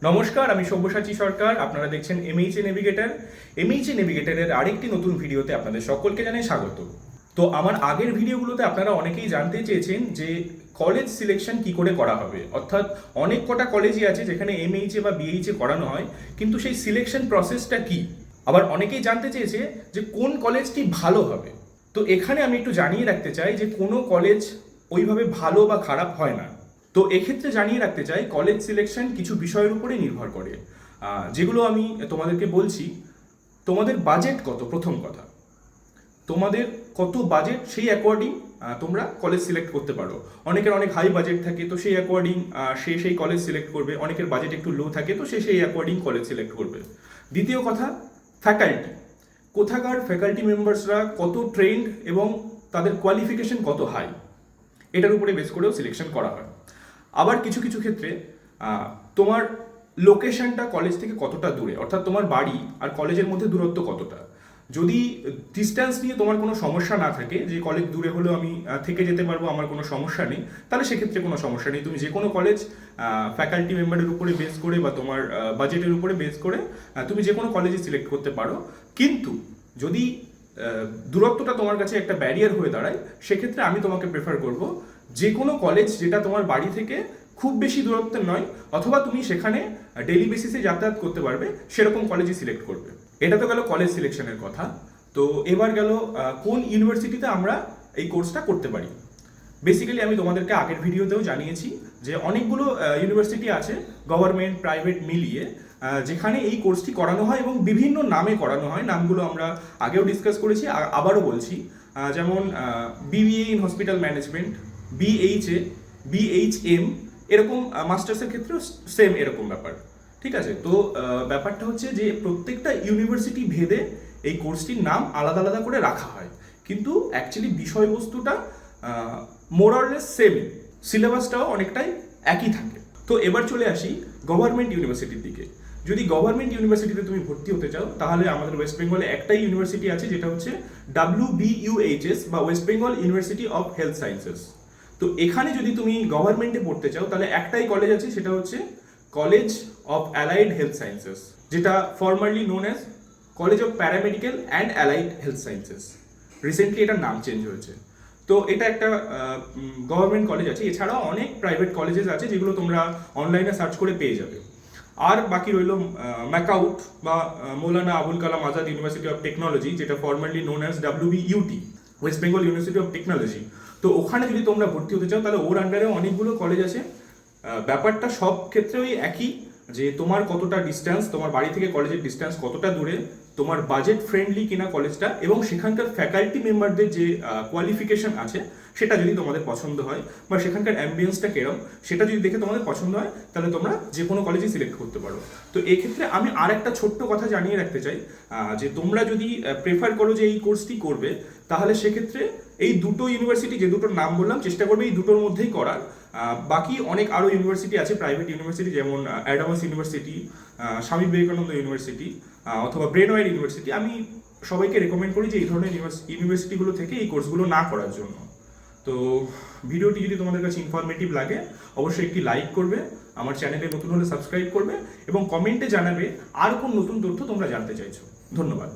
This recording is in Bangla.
নমস্কার, আমি সব্যসাচী সরকার। আপনারা দেখছেন এমএইচএ নেভিগেটর। এমএইচএ নেভিগেটরের আরেকটি নতুন ভিডিওতে আপনাদের সকলকে জানাই স্বাগত। তো আমার আগের ভিডিওগুলোতে আপনারা অনেকেই জানতে চেয়েছেন যে কলেজ সিলেকশন কি করে করা হবে, অর্থাৎ অনেক কটা কলেজই আছে যেখানে এমএইচএ বা বিএইচএ করানো হয়, কিন্তু সেই সিলেকশন প্রসেসটা কি। আবার অনেকেই জানতে চেয়েছে যে কোন কলেজটি ভালো হবে। তো এখানে আমি একটু জানিয়ে রাখতে চাই যে কোনো কলেজ ওইভাবে ভালো বা খারাপ হয় না। তো এক্ষেত্রে জানিয়ে রাখতে চাই কলেজ সিলেকশন কিছু বিষয়ের উপরে নির্ভর করে, যেগুলো আমি তোমাদেরকে বলছি। তোমাদের বাজেট কত, প্রথম কথা। তোমাদের কত বাজেট, সেই অ্যাকর্ডিং তোমরা কলেজ সিলেক্ট করতে পারো। অনেকের অনেক হাই বাজেট থাকে, তো সেই অ্যাকর্ডিং সে সেই কলেজ সিলেক্ট করবে। অনেকের বাজেট একটু লো থাকে, তো সে সেই অ্যাকর্ডিং কলেজ সিলেক্ট করবে। দ্বিতীয় কথা, ফ্যাকাল্টি। কোথাকার ফ্যাকাল্টি মেম্বার্সরা কত ট্রেন্ড এবং তাদের কোয়ালিফিকেশন কত হাই, এটার উপরে বেস করেও সিলেকশন করা হয়। আবার কিছু কিছু ক্ষেত্রে তোমার লোকেশনটা কলেজ থেকে কতটা দূরে, অর্থাৎ তোমার বাড়ি আর কলেজের মধ্যে দূরত্ব কতটা। যদি ডিস্ট্যান্স নিয়ে তোমার কোনো সমস্যা না থাকে, যে কলেজ দূরে হলেও আমি থেকে যেতে পারবো, আমার কোনো সমস্যা নেই, তাহলে সেক্ষেত্রে কোনো সমস্যা নেই। তুমি যে কোনো কলেজ ফ্যাকাল্টি মেম্বারের উপরে বেস করে বা তোমার বাজেটের উপরে বেস করে তুমি যে কোনো কলেজে সিলেক্ট করতে পারো। কিন্তু যদি দূরত্বটা তোমার কাছে একটা ব্যারিয়ার হয়ে দাঁড়ায়, সেক্ষেত্রে আমি তোমাকে প্রেফার করব যে কোনো কলেজ যেটা তোমার বাড়ি থেকে খুব বেশি দূরত্বের নয়, অথবা তুমি সেখানে ডেইলি বেসিসে যাতায়াত করতে পারবে, সেরকম কলেজই সিলেক্ট করবে। এটা তো গেল কলেজ সিলেকশনের কথা। তো এবার গেল কোন ইউনিভার্সিটিতে আমরা এই কোর্সটা করতে পারি। বেসিক্যালি আমি তোমাদেরকে আগের ভিডিওতেও জানিয়েছি যে অনেকগুলো ইউনিভার্সিটি আছে, গভর্নমেন্ট প্রাইভেট মিলিয়ে, যেখানে এই কোর্সটি করানো হয় এবং বিভিন্ন নামে করানো হয়। নামগুলো আমরা আগেও ডিসকাস করেছি, আবারও বলছি। যেমন BBA in hospital management, BHA, BHM, এরকম মাস্টার্সের ক্ষেত্রেও সেম এরকম ব্যাপার। ঠিক আছে, তো ব্যাপারটা হচ্ছে যে প্রত্যেকটা ইউনিভার্সিটি ভেদে এই কোর্সটির নাম আলাদা আলাদা করে রাখা হয়, কিন্তু অ্যাকচুয়ালি বিষয়বস্তুটা মোরলেস সেম, সিলেবাসটাও অনেকটাই একই থাকে। তো এবার চলে আসি গভর্নমেন্ট ইউনিভার্সিটির দিকে। যদি গভর্নমেন্ট ইউনিভার্সিটিতে তুমি ভর্তি হতে চাও, তাহলে আমাদের ওয়েস্ট বেঙ্গলে একটাই ইউনিভার্সিটি আছে, যেটা হচ্ছে WBUHS বা West Bengal university of health sciences. তো এখানে যদি তুমি গভর্নমেন্টে পড়তে চাও, তাহলে একটাই কলেজ আছে, সেটা হচ্ছে college of allied health sciences, যেটা formerly known as college of paramedical and allied health sciences. Recently এটার নাম চেঞ্জ হয়েছে। তো এটা একটা গভর্নমেন্ট কলেজ আছে। এছাড়াও অনেক প্রাইভেট কলেজেস আছে, যেগুলো তোমরা অনলাইনে সার্চ করে পেয়ে যাবে। আর বাকি রইল ম্যাকাউট বা Maulana Abul Kalam Azad university of technology, যেটা formerly known as WBUT, West Bengal university of technology. তো ওখানে যদি তোমরা ভর্তি হতে চাও, তাহলে ওর আন্ডারেও অনেকগুলো কলেজ আছে। ব্যাপারটা সব ক্ষেত্রেই একই, যে তোমার কতটা ডিস্ট্যান্স, তোমার বাড়ি থেকে কলেজের ডিস্ট্যান্স কতটা দূরে, তোমার বাজেট ফ্রেন্ডলি কিনা কলেজটা, এবং সেখানকার ফ্যাকাল্টি মেম্বারদের যে কোয়ালিফিকেশন আছে সেটা যদি তোমাদের পছন্দ হয়, বা সেখানকার অ্যাম্বিয়েন্সটা কেরম সেটা যদি দেখে তোমাদের পছন্দ হয়, তাহলে তোমরা যে কোনো কলেজে সিলেক্ট করতে পারো। তো এক্ষেত্রে আমি আর একটা ছোট্ট কথা জানিয়ে রাখতে চাই, যে তোমরা যদি প্রেফার করো যে এই কোর্সটি করবে, তাহলে সেক্ষেত্রে এই দুটো ইউনিভার্সিটি, যে দুটোর নাম বললাম, চেষ্টা করবে এই দুটোর মধ্যেই করার। বাকি অনেক আরও ইউনিভার্সিটি আছে, প্রাইভেট ইউনিভার্সিটি, যেমন অ্যাডামাস ইউনিভার্সিটি, স্বামী বিবেকানন্দ ইউনিভার্সিটি, অথবা ব্রেনওয়্যার ইউনিভার্সিটি। আমি সবাইকে রেকমেন্ড করি যে এই ধরনের ইউনিভার্সিটিগুলো থেকে এই কোর্সগুলো না করার জন্য। তো ভিডিওটি যদি তোমাদের কাছে ইনফরমেটিভ লাগে, অবশ্যই একটি লাইক করবে, আমার চ্যানেলে নতুন হলে সাবস্ক্রাইব করবে, এবং কমেন্টে জানাবে আর কোন নতুন তথ্য তোমরা জানতে চাইছো। ধন্যবাদ।